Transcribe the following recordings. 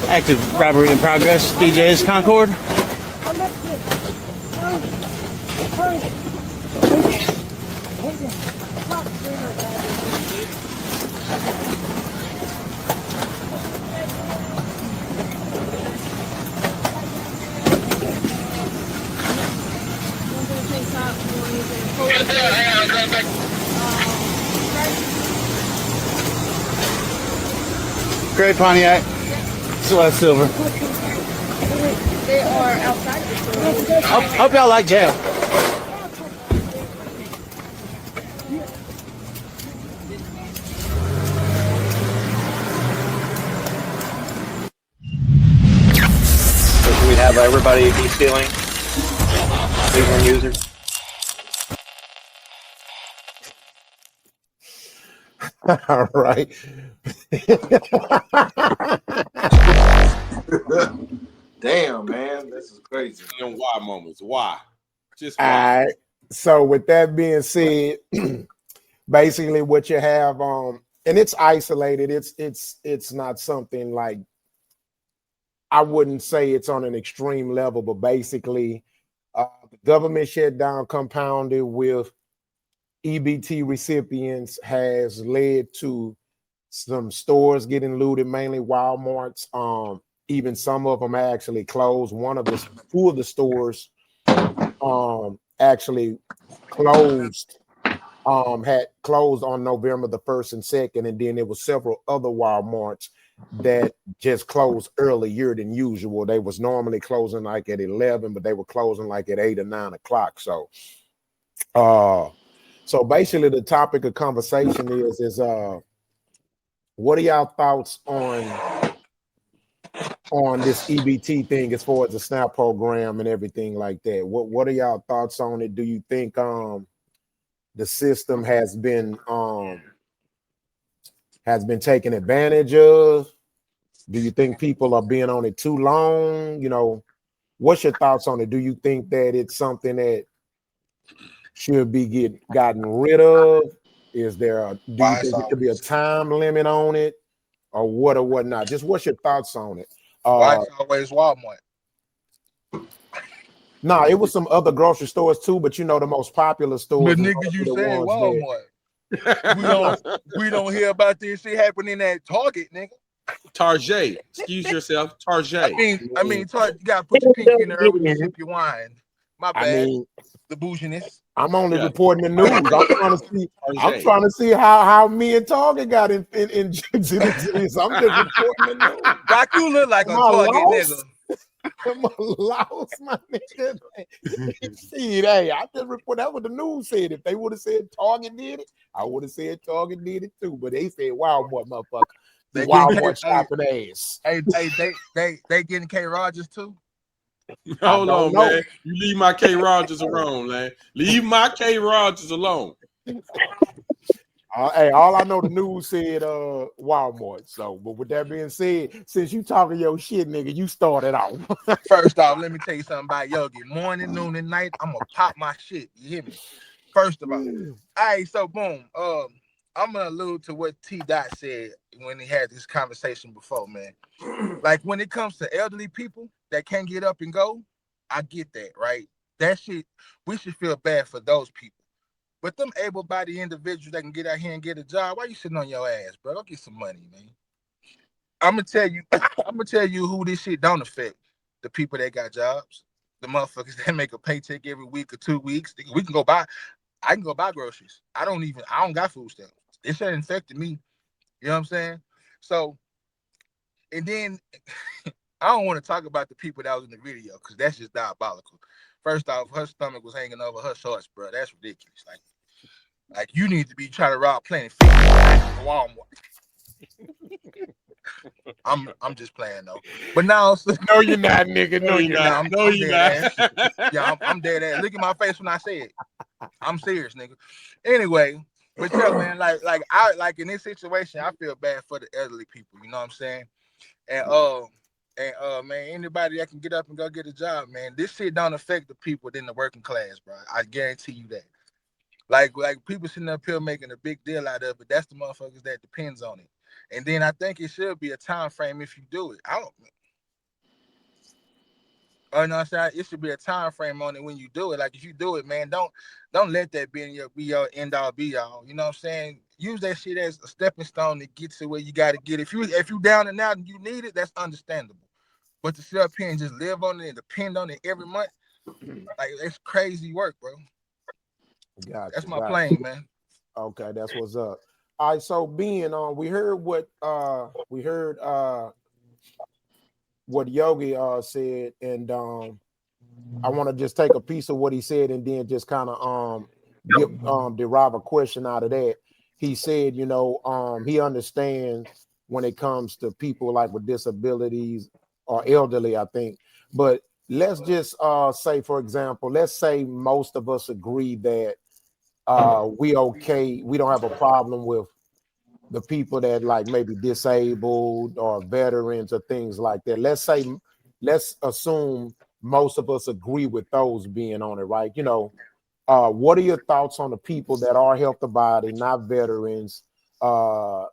Active robbery in progress. DJ's Concord. Gray Pontiac. Celeste Silver. They are outside of the store. Hope y'all like jail. So should we have everybody be stealing? Legal users? All right. Damn, man, this is crazy. And why moments? Why? Just All why? right. So with that being said, basically what you have, and it's isolated. It's not something like, I wouldn't say it's on an extreme level, but basically, the government shutdown compounded with EBT recipients has led to some stores getting looted, mainly Walmart's. Even some of them actually closed. Two of the stores actually closed, had closed on November the 1st and 2nd, and then there were several other Walmarts that just closed earlier than usual. They was normally closing like at 11, but they were closing like at 8 or 9 o'clock. So basically the topic of conversation is what are y'all thoughts on this EBT thing as far as the SNAP program and everything like that? What are y'all thoughts on it? Do you think the system has been taken advantage of? Do you think people are being on it too long? You know, what's your thoughts on it? Do you think that it's something that should be gotten rid of? Do you think there could be a time limit on it, or what or whatnot? Just what's your thoughts on it? Why it's always Walmart? No, it was some other grocery stores too, but you know the most popular stores. But nigga, you said Walmart. We don't hear about this shit happening at Target, nigga. Target. Excuse yourself, Target. I mean, Target, you gotta put your pinky in there when you sip your wine. My bad. I mean, the bouginess. I'm only reporting the news. I'm trying to see how me and Target got in I'm just reporting the news. Like you look like a Target nigga. I'm lost, my nigga. See, hey, I just report that what the news said. If they would have said Target did it, I would have said Target did it too. But they said Walmart, motherfucker. Walmart shopping ass. Hey, they getting K Rogers too. Hold on, man. You leave my K Rogers alone, man. Leave my K Rogers alone. Hey, all I know the news said Walmart. So, but with that being said, since you talking your shit, nigga, you started off. First off, let me tell you something about Yogi. Morning, noon, and night, I'm gonna pop my shit. You hear me? First of all, right. So boom. I'm gonna allude to what T Dot said when he had this conversation before, man. Like when it comes to elderly people that can't get up and go, I get that, right? That shit, we should feel bad for those people. But them able-bodied individuals that can get out here and get a job, why you sitting on your ass, bro? Go get some money, man. I'm gonna tell you who this shit don't affect. The people that got jobs, the motherfuckers that make a paycheck every week or 2 weeks. I can go buy groceries. I don't got food stamps. It shouldn't affect me. You know what I'm saying? So, and then I don't want to talk about the people that was in the video because that's just diabolical. First off, her stomach was hanging over her shorts, bro. That's ridiculous. Like you need to be trying to rob Planet Fitness at Walmart. I'm just playing though. But now, no, you're not, nigga. No, you're not. No, you're not. Yeah, I'm dead ass. Look at my face when I say it. I'm serious, nigga. Anyway, but yeah, man, like in this situation, I feel bad for the elderly people. You know what I'm saying? And man, anybody that can get up and go get a job, man, this shit don't affect the people in the working class, bro. I guarantee you that. Like people sitting up here making a big deal out of it. That's the motherfuckers that depends on it. And then I think it should be a time frame if you do it. I don't. Oh no, it should be a time frame on it when you do it. Like if you do it, man, don't let that be your end all be all. You know what I'm saying? Use that shit as a stepping stone to get to where you got to get. If you down and out and you need it, that's understandable. But to sit up here and just live on it and depend on it every month, like it's crazy work, bro. Gotcha. That's my plane, man. Okay, that's what's up. All right, so being on, we heard what Yogi said, and I want to just take a piece of what he said and then just kind of derive a question out of that. He said, he understands when it comes to people like with disabilities or elderly, I think. But let's just say, for example, let's say most of us agree that we don't have a problem with the people that like maybe disabled or veterans or things like that. Let's assume most of us agree with those being on it, right? What are your thoughts on the people that are health the body, not veterans, not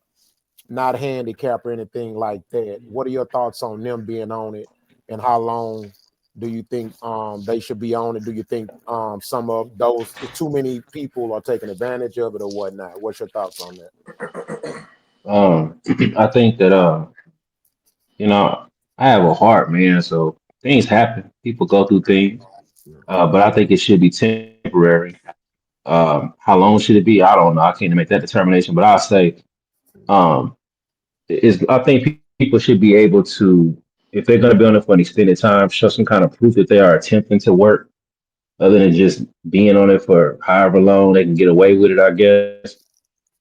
handicapped or anything like that? What are your thoughts on them being on it, and how long do you think they should be on it? Do you think some of those too many people are taking advantage of it or whatnot? What's your thoughts on that? I think that I have a heart, man. So things happen. People go through things, but I think it should be temporary. How long should it be? I don't know. I can't make that determination, but I'll say um, I think people should be able to, if they're going to be on it for an extended time, show some kind of proof that they are attempting to work, other than just being on it for however long they can get away with it, I guess.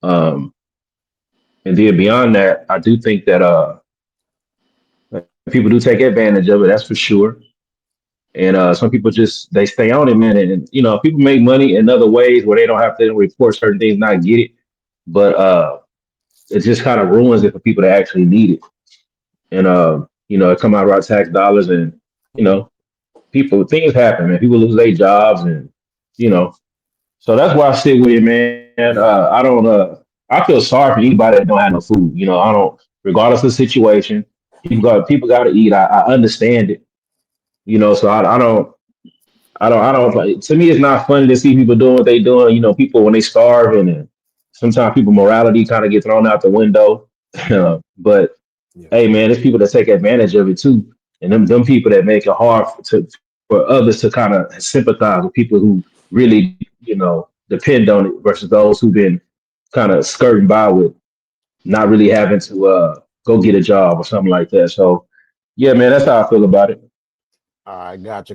Um, and then beyond that, I do think that people do take advantage of it. That's for sure. And some people just they stay on it, man. And people make money in other ways where they don't have to report certain things, not get it. But it just kind of ruins it for people that actually need it. And it come out of our tax dollars, and you know, people things happen, man. People lose their jobs, and you know, so that's why I stick with it, man. I don't. I feel sorry for anybody that don't have no food. I don't. Regardless of the situation, people got to eat. I understand it. So I don't. I don't. To me, it's not funny to see people doing what they doing. People when they starving, and sometimes people morality kind of get thrown out the window. But Yeah. hey, man, there's people that take advantage of it too, and them people that make it hard for others to kind of sympathize with people who really depend on it versus those who've been kind of skirting by with not really having to go get a job or something like that. So yeah, man, that's how I feel about it. All right, gotcha.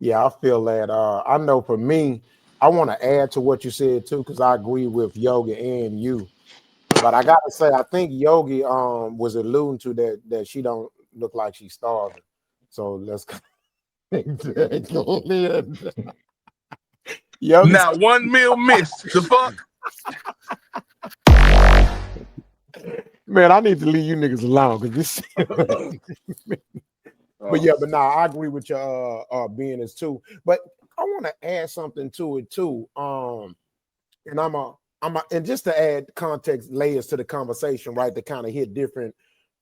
Yeah, I feel that. I know for me, I want to add to what you said too, because I agree with Yogi and you. But I gotta say, I think Yogi was alluding to that she don't look like she's starving. So let's go ahead. Yogi, Not one meal missed. The fuck? man, I need to leave you niggas alone because this. But yeah, but I agree with your being as too. But I want to add something to it too. And and just to add context layers to the conversation, right? To kind of hit different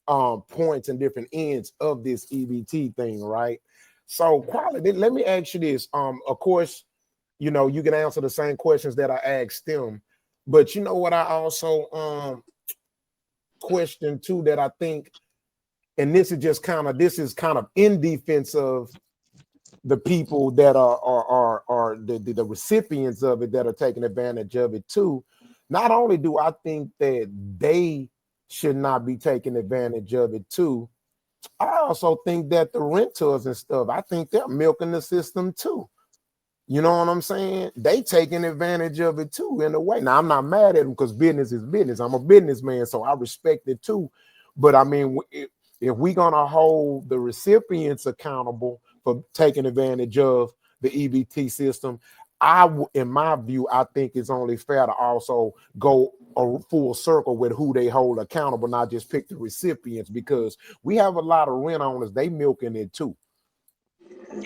points and different ends of this EBT thing, right? So quality, let me ask you this. Of course, you can answer the same questions that I asked them, but you know what I also question too that I think, and this is kind of in defense of the people that are the recipients of it that are taking advantage of it too. Not only do I think that they should not be taking advantage of it too, I also think that the renters and stuff, I think they're milking the system too. You know what I'm saying? They taking advantage of it too in a way. Now I'm not mad at them because business is business. I'm a businessman, so I respect it too. But I mean, if we're gonna hold the recipients accountable for taking advantage of the EBT system, in my view, I think it's only fair to also go a full circle with who they hold accountable, not just pick the recipients, because we have a lot of rent owners, they milking it too.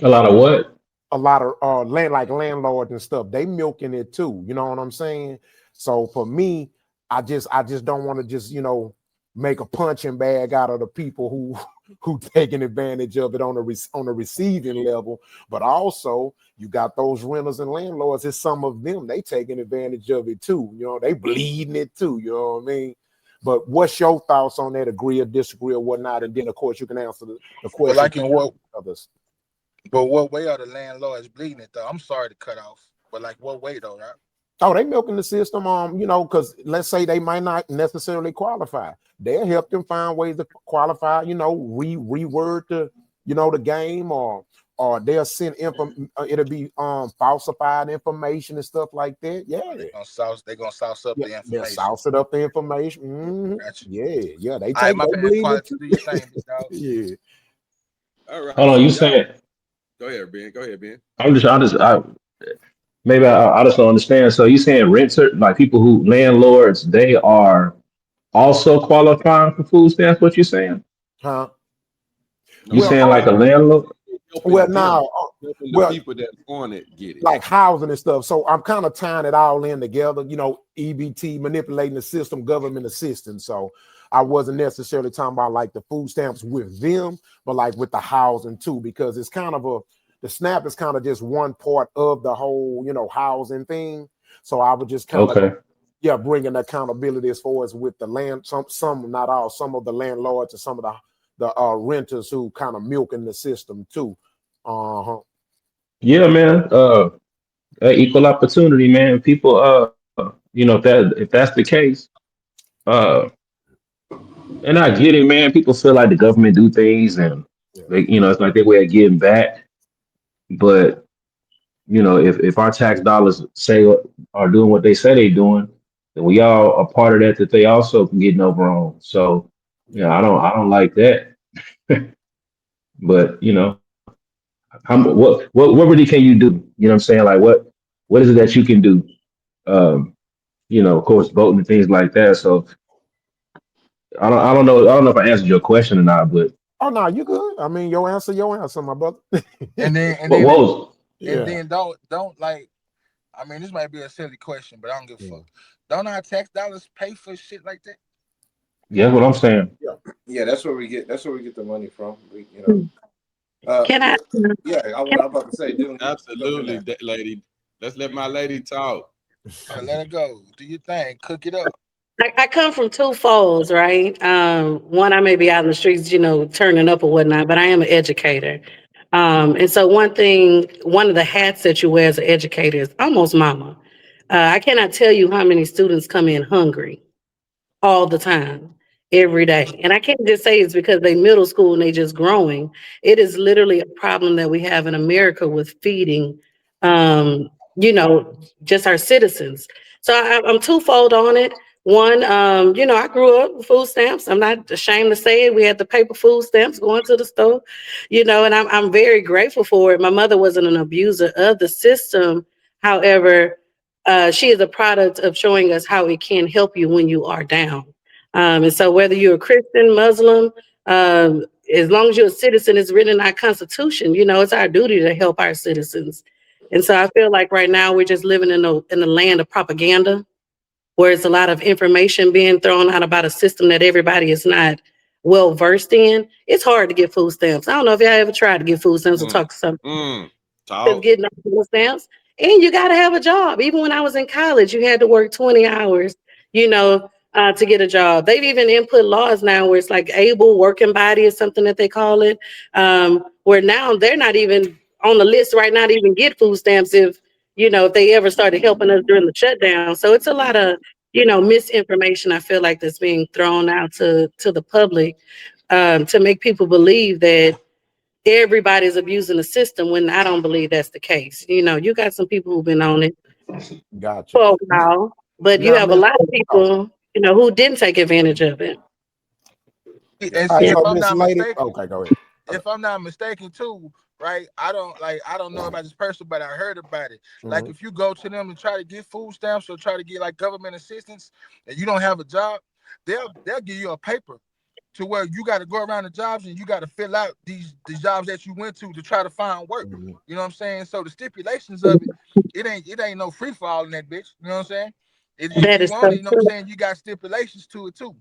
A lot of what? a lot of landlords and stuff. They milking it too. You know what I'm saying? So for me, I just don't want to just make a punching bag out of the people who taking advantage of it on the receiving level. But also you got those renters and landlords. It's some of them, they taking advantage of it too. They bleeding it too. You know what I mean? But what's your thoughts on that? Agree or disagree or whatnot? And then of course you can answer the question. But like in what others. But what way are the landlords bleeding it though? I'm sorry to cut off, but like what way though, right? Oh, they milking the system, because let's say they might not necessarily qualify. They'll help them find ways to qualify, reword the game, or they'll send it'll be falsified information and stuff like that. Yeah. They're gonna sauce up the They'll information. sauce it up the information. Mm-hmm. Gotcha. Yeah. They All right, take my they bad. bleed it Quality, too. do your thing, big dog. Yeah. All right. Hold on, So you y'all, saying? go ahead, Ben. Go ahead, Ben. Maybe I just don't understand. So you saying renter, like people who landlords, they are also qualifying for food stamps? What you saying? Huh? No, You he's saying Well, like saying a landlord? helping them, now, helping the well, people that want it get it. like housing and stuff. So I'm kind of tying it all in together, EBT, manipulating the system, government assistance. So I wasn't necessarily talking about like the food stamps with them, but like with the housing too, because it's kind of the SNAP is kind of just one part of the whole, housing thing. So I would just kind of, Okay. bringing accountability as far as with the land, some, not all, some of the landlords and some of the renters who kind of milking the system too. Uh-huh. Yeah, man. Equal opportunity, man. People, if that's the case, uh, and I get it, man. People feel like the government do things, and Yeah. it's like their way of getting back. But if our tax dollars say are doing what they say they're doing, then we all are part of that. That they also can get no wrong. So, Yeah. I don't like that. But what really can you do? You know what I'm saying? Like what is it that you can do? Um, of course, voting and things like that. So I don't know if I answered your question or not, but Oh no, you good. I mean, your answer, my brother. And then and what then was and Yeah. then don't like. I mean, this might be a silly question, but I don't give a Yeah. fuck. Don't our tax dollars pay for shit like that? yeah, what I'm saying. Yeah, that's where we get the money from. Uh, Can I? yeah, Can, I'm about to say, Dylan, jump in Absolutely, there. lady. Let's let my lady talk. Let it go. Do your thing. Cook it up. I come from two folds, right? One, I may be out in the streets, turning up or whatnot, but I am an educator. And so one of the hats that you wear as an educator is almost mama. I cannot tell you how many students come in hungry all the time, every day. And I can't just say it's because they middle school and they just growing. It is literally a problem that we have in America with feeding, um, you know, just our citizens. So I'm twofold on it. One, I grew up with food stamps. I'm not ashamed to say it. We had the paper food stamps going to the store, and I'm very grateful for it. My mother wasn't an abuser of the system. However, she is a product of showing us how it can help you when you are down. And so, whether you're a Christian, Muslim, as long as you're a citizen, it's written in our Constitution. It's our duty to help our citizens. And so, I feel like right now we're just living in the land of propaganda, where it's a lot of information being thrown out about a system that everybody is not well versed in. It's hard to get food stamps. I don't know if y'all ever tried to get food stamps or Mm, talk to some is talk. getting on food stamps. And you got to have a job. Even when I was in college, you had to work 20 hours, to get a job. They've even input laws now where it's like able working body is something that they call it, where now they're not even on the list right now to even get food stamps if they ever started helping us during the shutdown. So it's a lot of, misinformation I feel like that's being thrown out to the public to make people believe that everybody's abusing the system when I don't believe that's the case. You got some people who've been on it Gotcha. for a while, but you Now, have a Miss. lot of Oh, people, who didn't take advantage of it. And all see, right. Yeah. if So, I'm Miss not Lady. mistaken, Okay, go ahead. Okay. if I'm not mistaken too, right? I don't know about this person, but I heard about it. Like Mhm. if you go to them and try to get food stamps or try to get like government assistance and you don't have a job, they'll give you a paper to where you got to go around the jobs and you got to fill out these jobs that you went to try to find work. Mhm. You know what I'm saying? So the stipulations of it ain't no free fall in that bitch. You know what I'm saying? If That you is so want it, you know what I'm true. saying, you got stipulations to it too.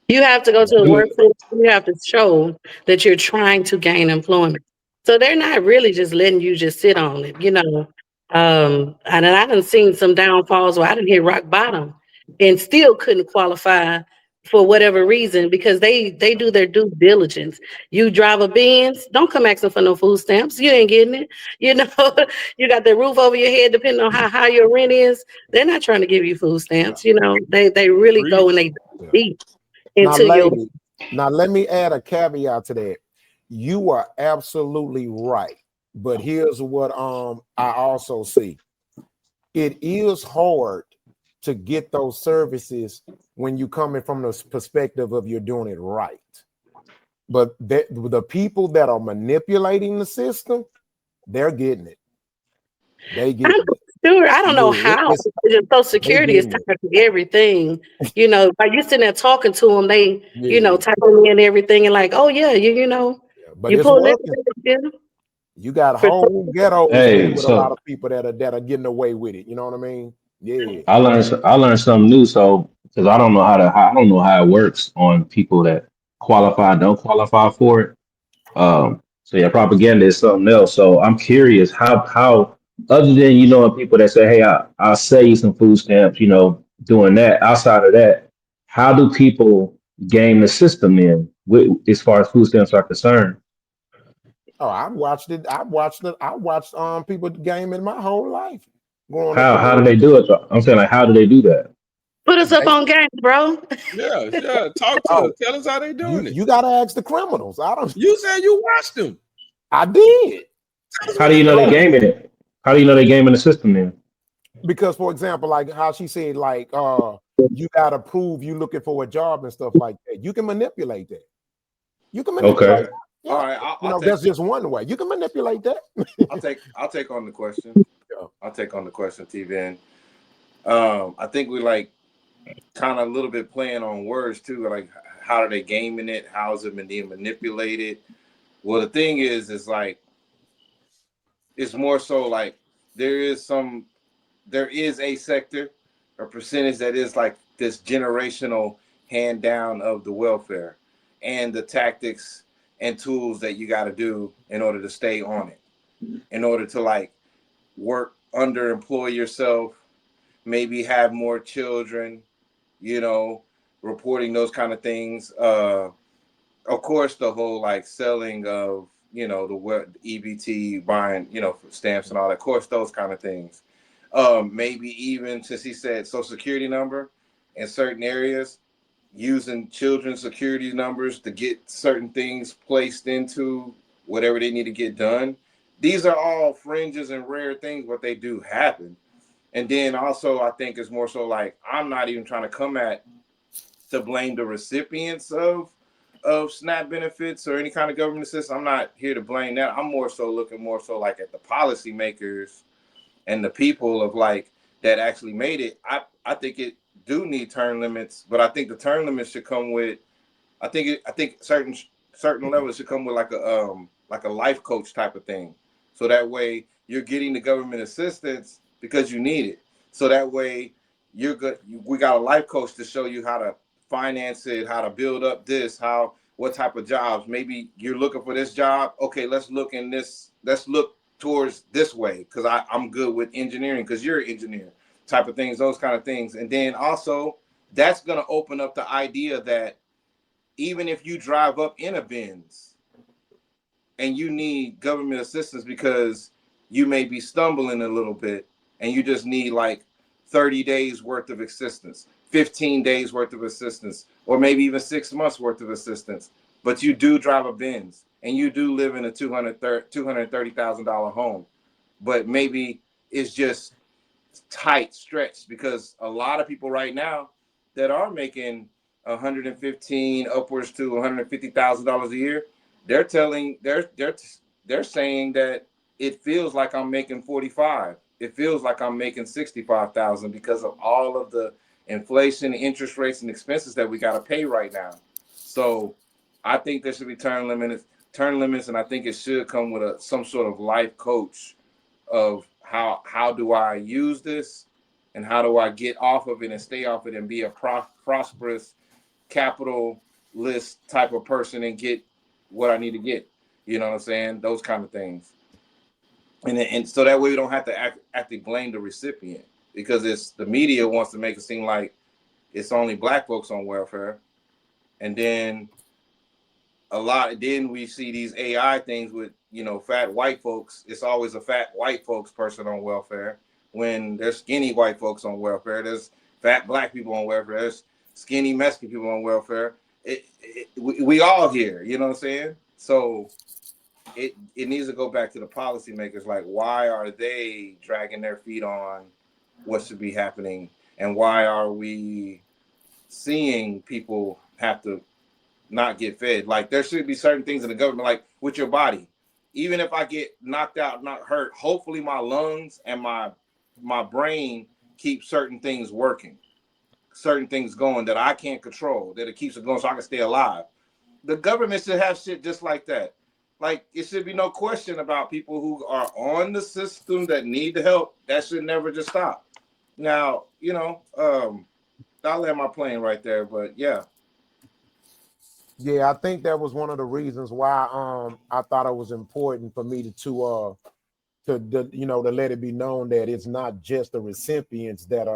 You have to go to the Do it. workforce. You have to show that you're trying to gain employment. So they're not really just letting you just sit on it, you know. And I done seen some downfalls where I didn't hit rock bottom and still couldn't qualify for whatever reason because they do their due diligence. You drive a Benz, don't come asking for no food stamps. You ain't getting it. You know, you got the roof over your head, depending on how high your rent is. They're not trying to give you food stamps. You know, they really go and Preach. they Yeah. deep Now, into your. lady, now let me add a caveat to that. You are absolutely right. But here's what I also see. It is hard to get those services when you coming from the perspective of you're doing it right. But the people that are manipulating the system, they're getting it. They I'm getting it. sure. I don't know Yeah, how. Social they Security is getting it. tied to everything. You know, by you sitting there talking to them, they, you know, Yeah, typing in everything and like, oh yeah, you know, yeah. But you it's pulling working. everything together You got for whole ghettos with Hey, a lot so of people that are getting away with it. You know what I mean? Yeah. I learned something new. So because I don't know how it works on people that qualify don't qualify for it. So yeah, propaganda is something else. So I'm curious how other than people that say, hey, I'll sell you some food stamps, doing that. Outside of that, how do people game the system in as far as food stamps are concerned? Oh, I've watched it. I've watched it. I watched people gaming my whole life growing up in How the do they hood. do it though? I'm saying like how do they do that? put us up They, on game, bro. Yeah, yeah. Talk to us. oh, Tell us how they you doing it. you gotta ask the criminals. I don't. You said you watched them. I did. Tell us How what do they you know they Oh, doing. gaming it? How do you know they gaming the system then? because for example, like how she said, like you gotta prove you looking for a job and stuff like that. You can manipulate that. You can manipulate. Okay. Okay. All Yeah. right. You know, that's just one way. You can manipulate that. I'll take on the question. Yeah. I'll take on the question, T Van. I think we like kind of a little bit playing on words too. Like, how are they gaming it? How is it being manipulated? Well, the thing is like it's more so like there is some, there is a sector, a percentage that is like this generational hand down of the welfare and the tactics and tools that you got to do in order to stay on it, in order to like work underemploy yourself, maybe have more children, you know, reporting those kind of things. Of course, the whole like selling of, the EBT, buying, stamps and all that. Of course, those kind of things. Maybe even since he said social security number in certain areas, using children's security numbers to get certain things placed into whatever they need to get done. These are all fringes and rare things, but they do happen. And then also, I think it's more so like I'm not even trying to come at to blame the recipients of SNAP benefits or any kind of government assistance. I'm not here to blame that. I'm more so looking more so like at the policymakers and the people of like that actually made it. I think it do need term limits, but I think the term limits should come with. I think certain levels should come with like a life coach type of thing. So that way you're getting the government assistance because you need it. So that way you're good. We got a life coach to show you how to finance it, how to build up this, how what type of jobs. Maybe you're looking for this job. Okay, let's look in this. Let's look towards this way because I'm good with engineering because you're an engineer type of things, those kind of things. And then also that's gonna open up the idea that even if you drive up in a Benz and you need government assistance because you may be stumbling a little bit and you just need like 30 days worth of assistance, 15 days worth of assistance, or maybe even 6 months worth of assistance, but you do drive a Benz and you do live in a $230,000 home, but maybe it's just tight stretch because a lot of people right now that are making 115 upwards to $150,000 a year, they're saying that it feels like I'm making 45. It feels like I'm making 65,000 because of all of the inflation, interest rates, and expenses that we got to pay right now. So I think there should be term limits, and I think it should come with some sort of life coach of how do I use this, and how do I get off of it and stay off it and be a prosperous capitalist type of person and get what I need to get. You know what I'm saying? Those kind of things. And so that way we don't have to actually blame the recipient, because it's the media wants to make it seem like it's only black folks on welfare, and then then we see these AI things with fat white folks. It's always a fat white folks person on welfare, when there's skinny white folks on welfare. There's fat black people on welfare. There's skinny Mexican people on welfare. We all here, you know what I'm saying? So it needs to go back to the policymakers. Like, why are they dragging their feet on what should be happening, and why are we seeing people have to not get fed? Like, there should be certain things in the government, like with your body. Even if I get knocked out, not hurt, hopefully my lungs and my brain keep certain things working, certain things going that I can't control, that it keeps it going so I can stay alive. The government should have shit just like that. Like, it should be no question about people who are on the system that need the help. That should never just stop. Now, I'll land my plane right there, but yeah. Yeah, I think that was one of the reasons why I thought it was important for me to let it be known that it's not just the recipients that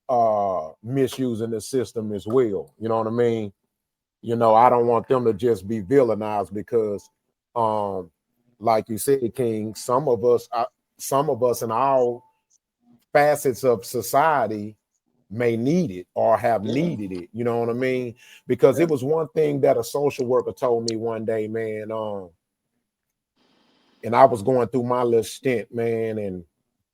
are misusing the system as well. You know what I mean? I don't want them to just be villainized, because like you said, King, some of us in all facets of society may need it or have needed it. You know what I mean? Because it was one thing that a social worker told me one day, man. And I was going through my little stint, man, and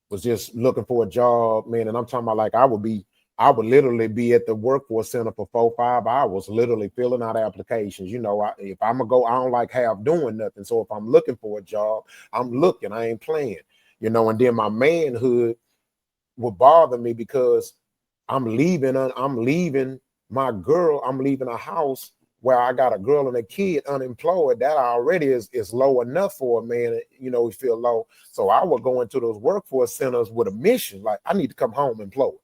was just looking for a job, man. And I'm talking about, like, I would literally be at the workforce center for 4-5 hours, literally filling out applications. If I'm gonna go, I don't like half doing nothing. So if I'm looking for a job, I'm looking, I ain't playing, and then my manhood would bother me, because I'm leaving my girl, I'm leaving a house where I got a girl and a kid unemployed. That already is low enough for a man, you feel low. So I would go into those workforce centers with a mission, like, I need to come home employed.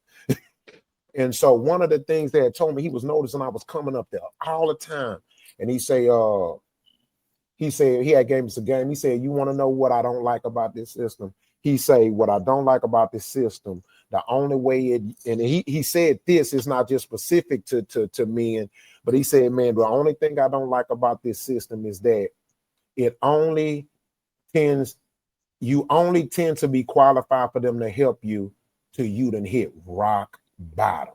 And so one of the things they had told me, he was noticing I was coming up there all the time. And he said he had gave us a game. He said, you want to know what I don't like about this system? He said, what I don't like about this system, the only way and he said this is not just specific to men, but he said, man, the only thing I don't like about this system is that you only tend to be qualified for them to help you till you done hit rock bottom.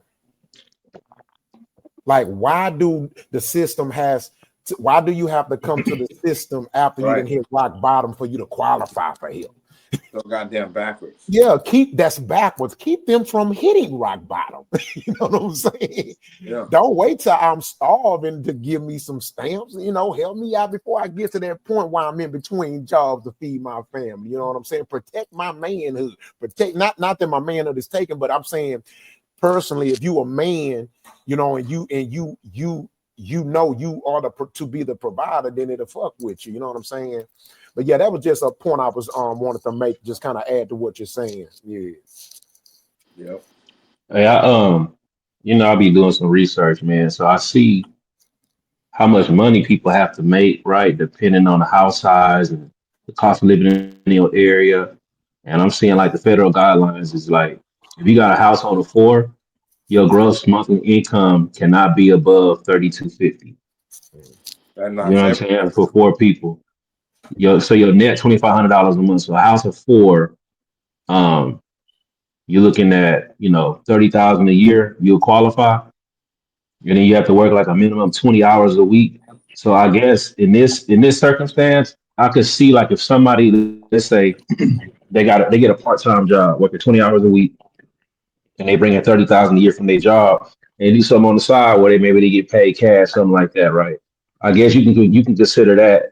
Like, why do you have to come to the system after you done hit rock bottom for you to qualify for help? So goddamn backwards. Yeah, that's backwards. Keep them from hitting rock bottom. You know what I'm saying? Yeah. Don't wait till I'm starving to give me some stamps. Help me out before I get to that point where I'm in between jobs to feed my family. You know what I'm saying? Protect my manhood. Protect not that my manhood is taken, but I'm saying personally, if you a man, and you are to be the provider, then it'll fuck with you. You know what I'm saying? But yeah, that was just a point I was wanted to make, just kind of add to what you're saying. Yeah. Yep. Hey, I'll be doing some research, man. So I see how much money people have to make, right, depending on the house size and the cost of living in your area. And I'm seeing, like, the federal guidelines is like, if you got a household of 4, your gross monthly income cannot be above 3,250. That You know knocks what I'm every. saying? For 4 people. So your net $2,500 a month. So a house of 4, you're looking at 30,000 a year. You'll qualify, and then you have to work like a minimum 20 hours a week. So I guess in this circumstance, I could see, like, if somebody, let's say they get a part-time job working 20 hours a week, and they bring in 30,000 a year from their job, and they do something on the side where they get paid cash, something like that, right? I guess you can consider that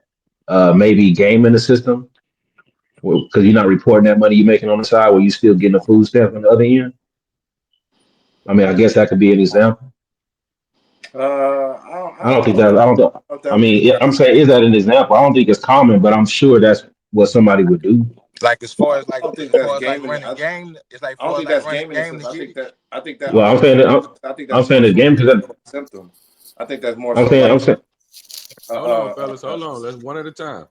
maybe gaming the system, because you're not reporting that money you're making on the side where you still getting a food stamp on the other end. I mean, I guess that could be an example. I I don't think that. I don't. That I would be mean, I'm saying is that an example? I don't think it's common, but I'm sure that's what somebody would do. Like as far as I don't think as that's far as like gaming. running game, it's like I don't far as think like that's running gaming. game to get it. I think that Well, I'm saying that I think I'm that's saying more the so game because a symptom. I think that's more I'm so saying like I'm saying Hold on, fellas. Hold on. Let's one at a time.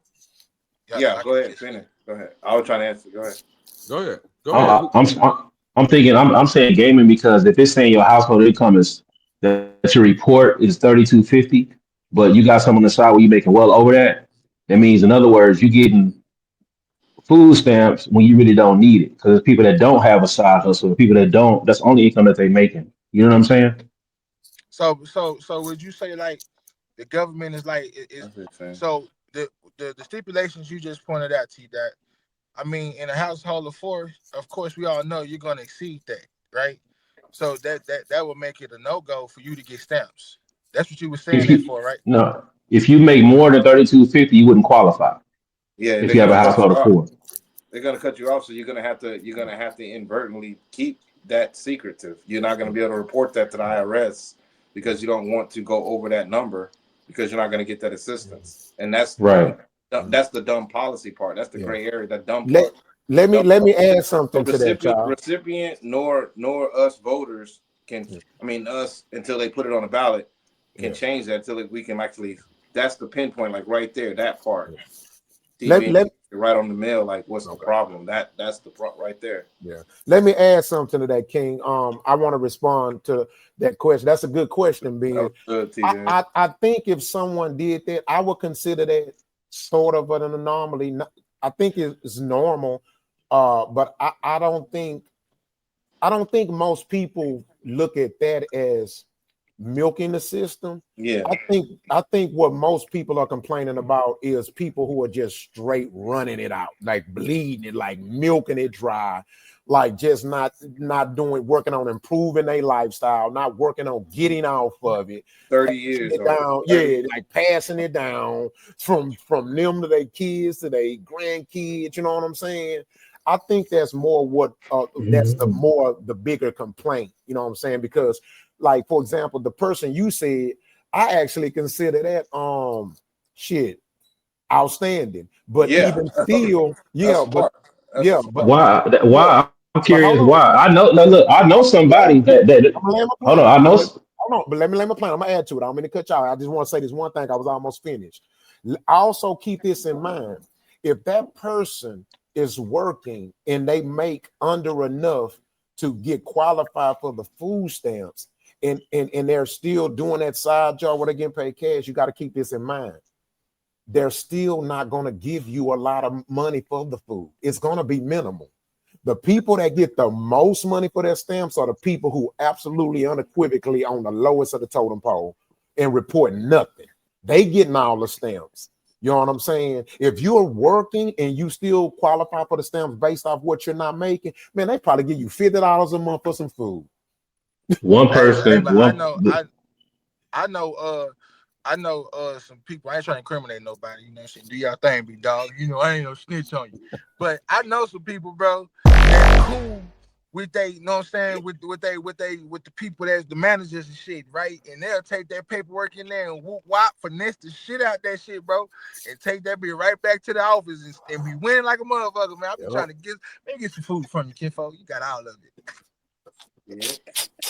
yeah. I Go can ahead, just finish. Go ahead. I was trying to answer. Go ahead. Go ahead. Go ahead. I'm thinking I'm saying gaming because if it's saying your household income is that your report is 3250, but you got some on the side where you're making well over that, that means in other words you're getting food stamps when you really don't need it because there's people that don't have a side hustle, people that don't. That's the only income that they're making. You know what I'm saying? so would you say like the government is like is That's what I'm saying. so the stipulations you just pointed out to that I mean in a household of four, of course we all know you're gonna exceed that, right? So that would make it a no-go for you to get stamps. That's what you were saying If that you for, right? no, if you make more than 3250, you wouldn't qualify Yeah, if they're you have gonna a cut household you of off. four. They're gonna cut you off, so you're gonna have to inadvertently keep that secretive. You're not gonna be able to report that to the IRS because you don't want to go over that number because you're not gonna get that assistance. And Right. that's the dumb policy part. That's the Yeah. gray area. That dumb Let part. let me Dumb let me part. add So something to that, recipient, y'all. recipient, nor us voters can. I mean, us until they put it on the ballot can Yeah. change that until we can actually. That's the pinpoint, like right there, that part. Let TV let right on the mail, like what's the okay. problem? That's the right there. Yeah. Let me add something to that, King. I want to respond to that question. That's a good question, That Ben. was good, I, TV. I, I think if someone did that, I would consider that sort of an anomaly. I think it's normal, but I don't think most people look at that as milking the system. Yeah, I think what most people are complaining about is people who are just straight running it out, like bleeding it, like milking it dry, like just not doing working on improving their lifestyle, not working on getting off of it, 30 passing years it or down, 30 yeah, years. like passing it down from them to their kids to their grandkids. You know what I'm saying? I think that's more what that's the bigger complaint. You know what I'm saying? Because like for example, the person you said, I actually consider that shit outstanding. But Yeah, even still, that's yeah, smart. That's a smart. but Why? I'm but curious. Why? I know. No, look, I know somebody that. I'm gonna land my Hold on. plane. I know. Hold on, but let me land my plane. I'm gonna add to it. I'm gonna cut y'all. I just want to say this one thing. I was almost finished. Also keep this in mind. If that person is working and they make under enough to get qualified for the food stamps, and they're still doing that side job where they're getting paid cash, you got to keep this in mind. They're still not going to give you a lot of money for the food. It's going to be minimal. The people that get the most money for their stamps are the people who absolutely unequivocally on the lowest of the totem pole and report nothing. They getting all the stamps. You know what I'm saying? If you're working and you still qualify for the stamps based off what you're not making, man, they probably give you $50 a month for some food. One Hey, person. but One. I know some people. I ain't trying to incriminate nobody, you know what I'm saying? Do y'all thing, big dog. You know, I ain't no snitch on you. But I know some people, bro, that's cool with they, you know what I'm saying, with the people that's the managers and shit, right? And they'll take that paperwork in there and whoop wop, finesse the shit out that shit, bro, and take that bitch right back to the office and be winning like a motherfucker, man. I be trying to get some food from you, kinfolk. You got all of it.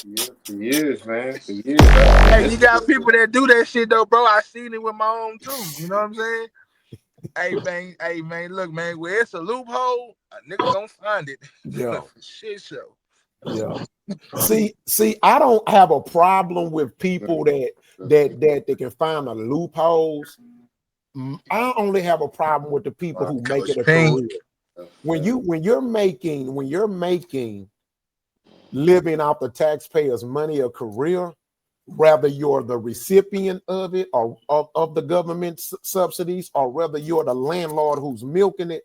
Yeah, for years, man. For years. Hey, you got people that do that shit though, bro. I seen it with my own too. You know what I'm saying? Hey man, look, man, where it's a loophole, a nigga gonna find it. Yeah. For shit show. Yeah. See, I don't have a problem with people that they can find the loopholes. I only have a problem with the people who make it Coach a Pink. career. When you're making living off the taxpayers' money a career, whether you're the recipient of it or of the government subsidies, or whether you're the landlord who's milking it,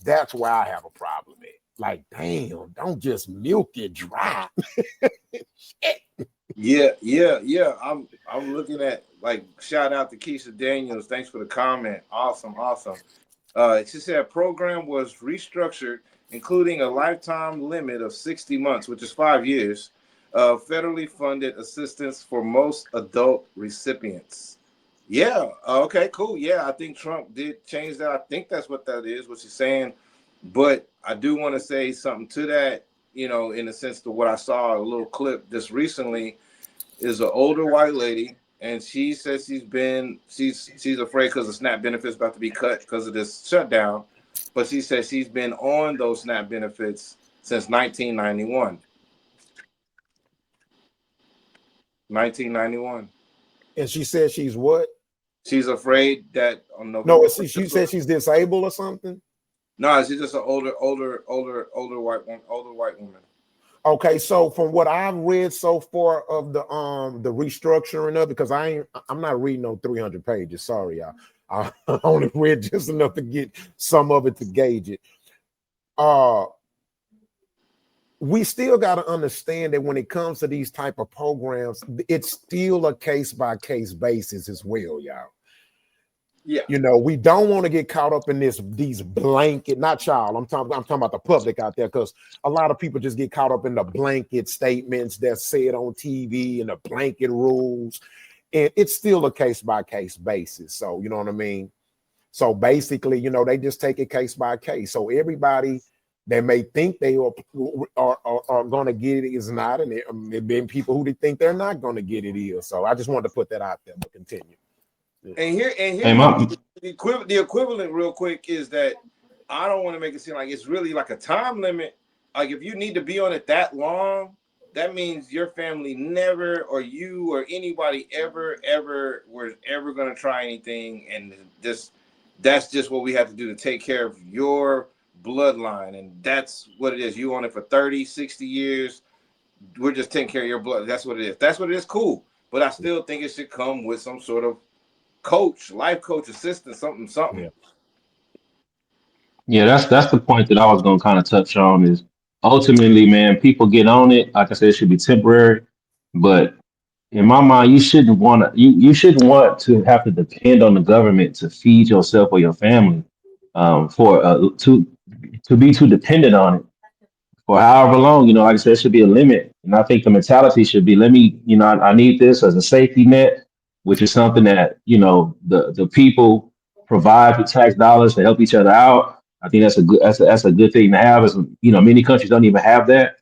that's where I have a problem with. Like, damn, don't just milk it dry. Yeah. I'm looking at like shout out to Keisha Daniels. Thanks for the comment. Awesome. She said program was restructured, including a lifetime limit of 60 months, which is 5 years, of federally funded assistance for most adult recipients. Yeah. Okay. Cool. Yeah. I think Trump did change that. I think that's what that is. What she's saying. But I do want to say something to that. You know, in the sense to what I saw a little clip just recently is an older white lady, and she says she's afraid because the SNAP benefits about to be cut because of this shutdown. But she says she's been on those SNAP benefits since 1991. 1991. And she said she's what? She's afraid that on No, November she 1st. said she's disabled or something. No, she's just an older white woman. Okay, so from what I've read so far of the restructuring of it, because I'm not reading on 300 pages. Sorry, y'all. I only read just enough to get some of it to gauge it. We still got to understand that when it comes to these type of programs, it's still a case by case basis as well, y'all. Yeah. You know, we don't want to get caught up in these blanket, not y'all. I'm talking about the public out there, because a lot of people just get caught up in the blanket statements that's said on TV and the blanket rules. And it's still a case by case basis. So, you know what I mean? So basically, you know, they just take it case by case. So everybody that may think they are going to get it is not, and there been people who think they're not going to get it is. So I just wanted to put that out there. But continue. And here, Hey, the equivalent, real quick, is that I don't want to make it seem like it's really like a time limit. Like if you need to be on it that long, that means your family never, or you or anybody ever was ever going to try anything, and that's just what we have to do to take care of your bloodline, and that's what it is. You on it for 30, 60 years. We're just taking care of your blood. That's what it is. That's what it is. Cool. But I still think it should come with some sort of coach, life coach, assistant, something. Yeah, that's the point that I was gonna kind of touch on is ultimately, man, people get on it. Like I said, it should be temporary, but in my mind, you shouldn't want to have to depend on the government to feed yourself or your family, for to be too dependent on it for however long. You know, like I said, there should be a limit, and I think the mentality should be, let me, I need this as a safety net, which is something that the people provide with tax dollars to help each other out. I think that's a good thing to have. As many countries don't even have that,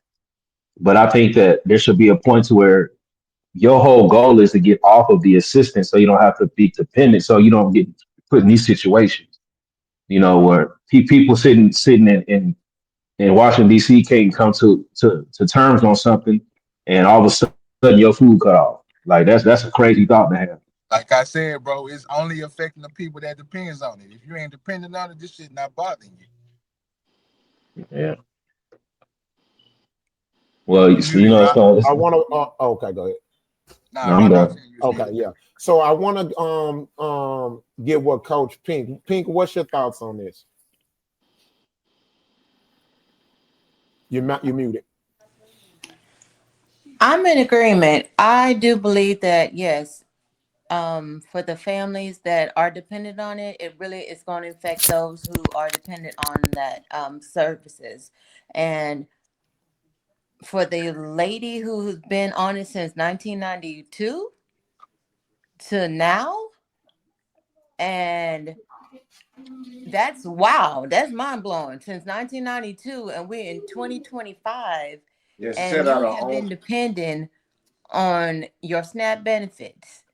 but I think that there should be a point to where your whole goal is to get off of the assistance, so you don't have to be dependent, so you don't get put in these situations, where people sitting in Washington D.C. can't come to terms on something, and all of a sudden your food cut off. Like that's a crazy thought to have. Like I said, bro, it's only affecting the people that depends on it. If you ain't dependent on it, this shit not bothering you. Yeah. Well, You muted, it's Doc. not. I want to. Okay, go ahead. Nah, No, I'm Ron, I was done. saying you was Okay, muted. yeah. So I want to get what Coach Pink. What's your thoughts on this? You muted. I'm in agreement. I do believe that, yes, for the families that are dependent on it, it really is going to affect those who are dependent on that services. And for the lady who's been on it since 1992 to now, and that's wow, that's mind blowing. Since 1992, and we're in 2025, Yeah, she and said out you her have own. been dependent on your SNAP benefits.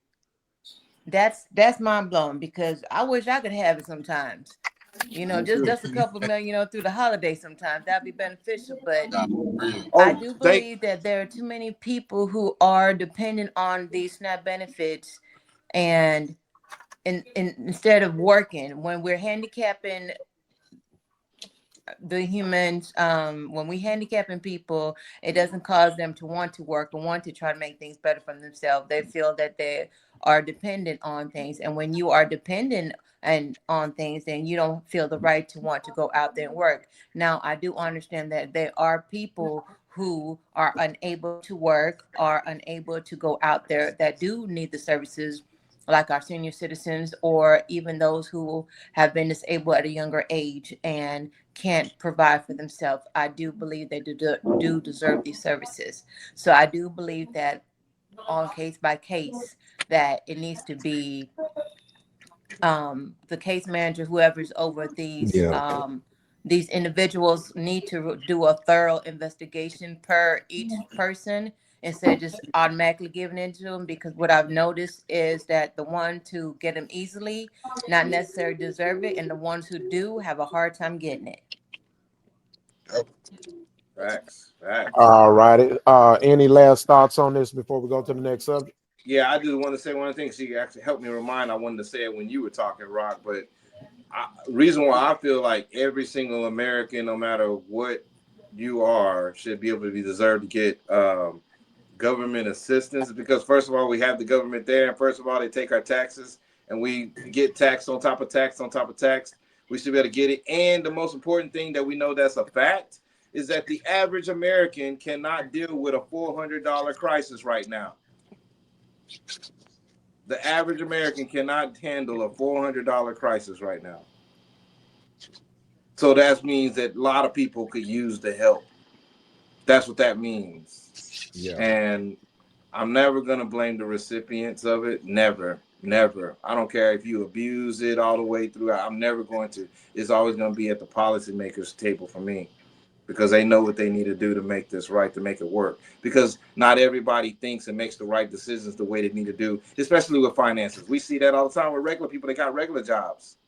That's mind blowing, because I wish I could have it sometimes. Just a couple of million, through the holidays sometimes. That'd be beneficial. But Nah, real. I Oh, do believe that there are too many people who are dependent on these SNAP benefits, and instead of working, when we're handicapping the humans, when we handicapping people, it doesn't cause them to want to work and want to try to make things better for themselves. They feel that they are dependent on things, and when you are dependent and on things, then you don't feel the right to want to go out there and work. Now, I do understand that there are people who are unable to work, are unable to go out there, that do need the services, like our senior citizens, or even those who have been disabled at a younger age and can't provide for themselves. I do believe they do deserve these services. So I do believe that on case by case, that it needs to be the case manager, whoever's over these individuals, need to do a thorough investigation per each person instead of just automatically giving it to them. Because what I've noticed is that the ones who get them easily not necessarily deserve it, and the ones who do have a hard time getting it. Facts. Facts. All righty. Any last thoughts on this before we go to the next subject? Yeah, I just want to say one thing. She actually helped me remind. I wanted to say it when you were talking, Rock. But reason why I feel like every single American, no matter what you are, should be able to be deserved to get government assistance, because first of all, we have the government there, and first of all, they take our taxes, and we get tax on top of tax on top of tax. We should be able to get it. And the most important thing that we know that's a fact is that the average American cannot deal with a $400 crisis right now. The average American cannot handle a $400 crisis right now. So that means that a lot of people could use the help. That's what that means. Yeah. And I'm never going to blame the recipients of it. Never, never. I don't care if you abuse it all the way through. I'm never going to. It's always going to be at the policymakers' table for me, because they know what they need to do to make this right, to make it work. Because not everybody thinks and makes the right decisions the way they need to do, especially with finances. We see that all the time with regular people that got regular jobs.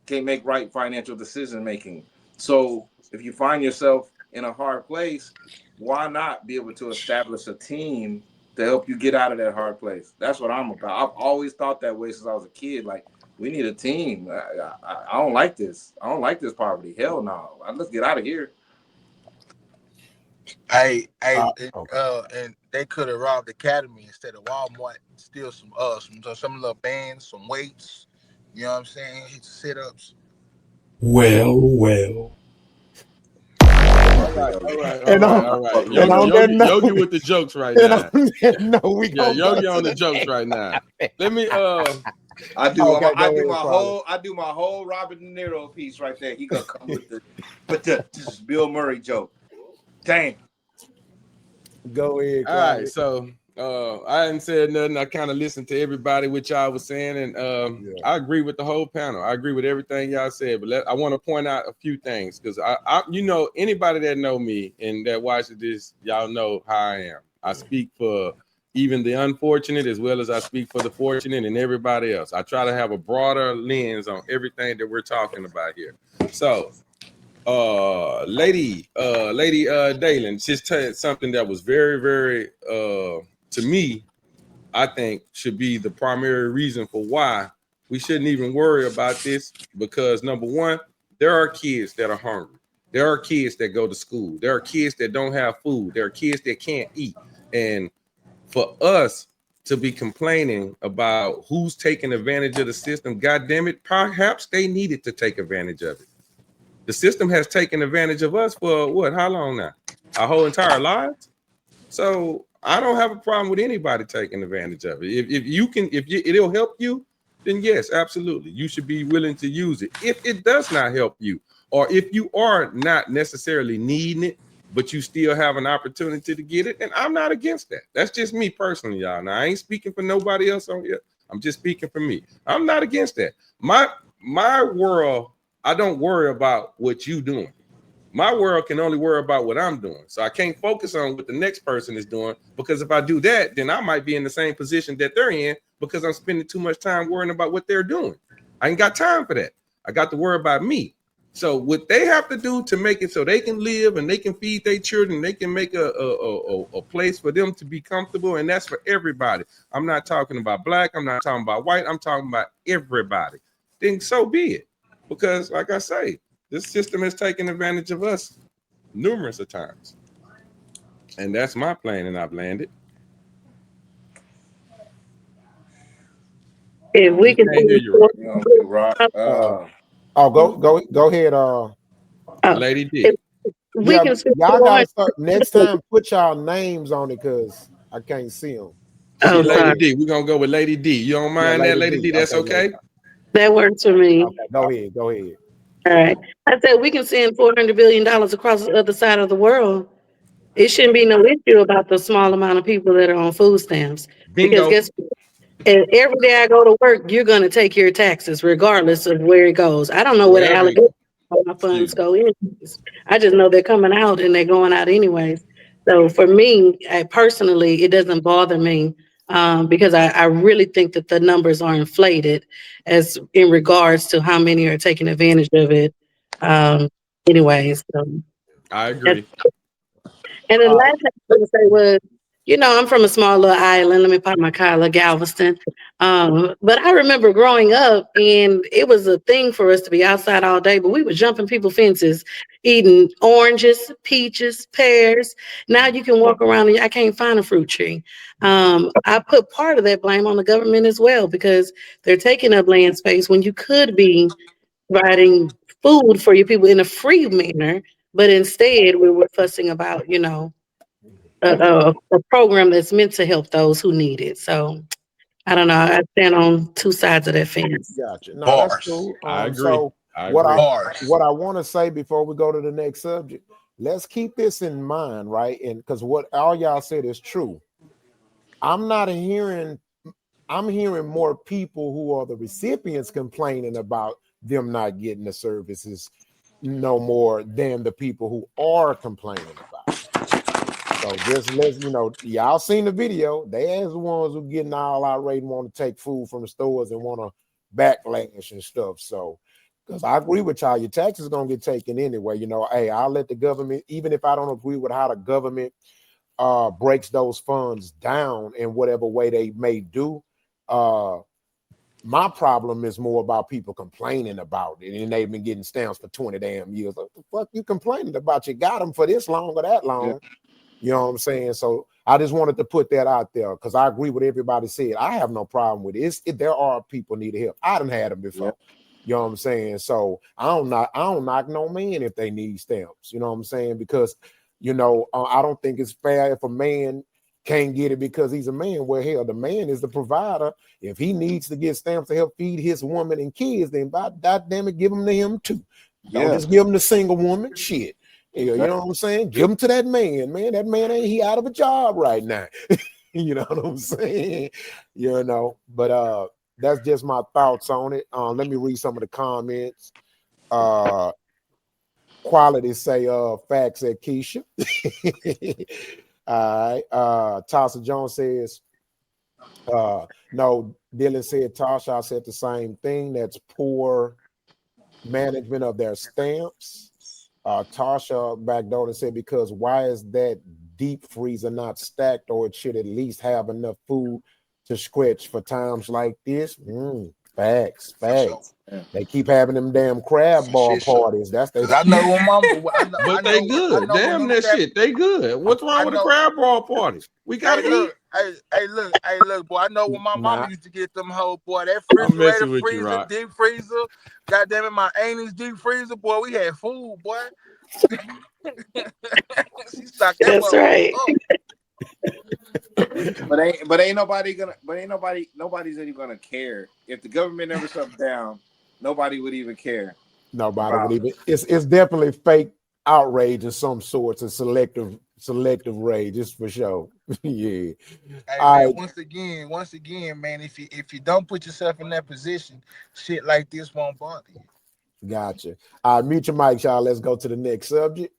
Can't make right financial decision making. So if you find yourself in a hard place, why not be able to establish a team to help you get out of that hard place? That's what I'm about. I've always thought that way since I was a kid. Like, we need a team. I don't like this. I don't like this poverty. Hell no. Let's get out of here. Hey, Okay. and they could have robbed the academy instead of Walmart. Steal some little bands, some weights. You know what I'm saying? Hit sit-ups. Well. All right. Yogi with the jokes right now. No, we Yogi on the jokes right now. Let me I do my whole Robert De Niro piece right there. He gonna come with the Bill Murray joke. Damn. Go ahead. All right, so I hadn't said nothing. I kind of listened to everybody what y'all was saying, and I agree with the whole panel. I agree with everything y'all said, but I want to point out a few things, because I anybody that know me and that watches this, y'all know how I am. I speak for even the unfortunate as well as I speak for the fortunate and everybody else. I try to have a broader lens on everything that we're talking about here. So Lady Dalen just said something that was very, very to me, I think should be the primary reason for why we shouldn't even worry about this, because number one, there are kids that are hungry. There are kids that go to school. There are kids that don't have food. There are kids that can't eat. And for us to be complaining about who's taking advantage of the system, God damn it, perhaps they needed to take advantage of it. The system has taken advantage of us for what? How long now? Our whole entire lives. So I don't have a problem with anybody taking advantage of it. If it'll help you, then yes, absolutely, you should be willing to use it. If it does not help you, or if you are not necessarily needing it, but you still have an opportunity to get it, and I'm not against that. That's just me personally, y'all. Now I ain't speaking for nobody else on here. I'm just speaking for me. I'm not against that. My world, I don't worry about what you doing. My world can only worry about what I'm doing. So I can't focus on what the next person is doing, because if I do that, then I might be in the same position that they're in, because I'm spending too much time worrying about what they're doing. I ain't got time for that. I got to worry about me. So what they have to do to make it so they can live and they can feed their children, they can make a place for them to be comfortable, and that's for everybody. I'm not talking about black. I'm not talking about white. I'm talking about everybody. Then so be it. Because, like I say, this system has taken advantage of us numerous of times. And that's my plan, and I've landed. If we can hear you, Rock. Go ahead. Lady D. We can y'all gotta start next time. Put y'all names on it, because I can't see them. See, Lady D. We're gonna go with Lady D. You don't mind that, Lady D? That's okay. That works for me. Okay, go ahead. All right. I said we can send $400 billion across the other side of the world. It shouldn't be no issue about the small amount of people that are on food stamps. Bingo. Because And every day I go to work, you're going to take your taxes regardless of where it goes. I don't know where the Wherever, allocation of my excuse funds me. go in. I just know they're coming out and they're going out anyways. So for me, personally, it doesn't bother me because I really think that the numbers are inflated as in regards to how many are taking advantage of it. Um, anyways, so I that's agree. and the Uh, last thing I was gonna say was, I'm from a small little island. Let me pop my collar, Galveston. But I remember growing up, and it was a thing for us to be outside all day. But we were jumping people fences, eating oranges, peaches, pears. Now you can walk around and I can't find a fruit tree. I put part of that blame on the government as well because they're taking up land space when you could be providing food for your people in a free manner, but instead we were fussing about, a program that's meant to help those who need it. So I don't know. I stand on two sides of that fence. Gotcha. No, that's Bars. cool. I agree. So I what I agree. Bars. what I want to say before we go to the next subject, let's keep this in mind, right? And because what all y'all said is true. I'm not hearing. I'm hearing more people who are the recipients complaining about them not getting the services no more than the people who are complaining about it. So just let's, y'all seen the video. They as the ones who getting all irate and want to take food from the stores and want to backlash and stuff. So, because I agree with y'all, your taxes gonna get taken anyway. Hey, I'll let the government, even if I don't agree with how the government breaks those funds down in whatever way they may do. My problem is more about people complaining about it, and they've been getting stamps for 20 damn years. What the fuck you complaining about? You got them for this long or that long. Yeah. You know what I'm saying? So I just wanted to put that out there because I agree with everybody said. I have no problem with it. There are people need help. I done had them before. Yeah. You know what I'm saying? So I don't knock no man if they need stamps. You know what I'm saying? Because I don't think it's fair if a man can't get it because he's a man. Well, hell, the man is the provider. If he needs to get stamps to help feed his woman and kids, then by God damn it, give them to him too. Don't Yeah. just give them to single woman. Shit. You Exactly. know what I'm saying? Give them to that man, man. That man ain't he out of a job right now. You know what I'm saying? But that's just my thoughts on it. Let me read some of the comments. Quality say facts at Keisha. All right. Tasha Jones says, no, Dylan said Tasha. I said the same thing. That's poor management of their stamps. Tasha backdoored and said, because why is that deep freezer not stacked, or it should at least have enough food to stretch for times like this? Facts. For sure. Yeah. They keep having them damn crab For bar shit, sure. parties. That's they. Cause I know when mama, But they I good. know when Damn Mama that Steph, shit. They good. What's I wrong with the know. crab ball party? We Hey, gotta eat. look, look, boy. I know when my mama Nah, used to get them whole boy, that I'm refrigerator, messing with you, freezer, Rock. deep freezer. Goddamn it, my auntie's deep freezer, boy. We had food, boy. She stocked that That's motherfucker right. up. But ain't nobody's even gonna care if the government never shuts down. Nobody would even care nobody would about. even. It's definitely fake outrage of some sorts and selective rage. It's for sure. Yeah. Hey All man, right. once again, man, if you don't put yourself in that position, shit like this won't bother you. Gotcha. All right, mute your mic, y'all. Let's go to the next subject.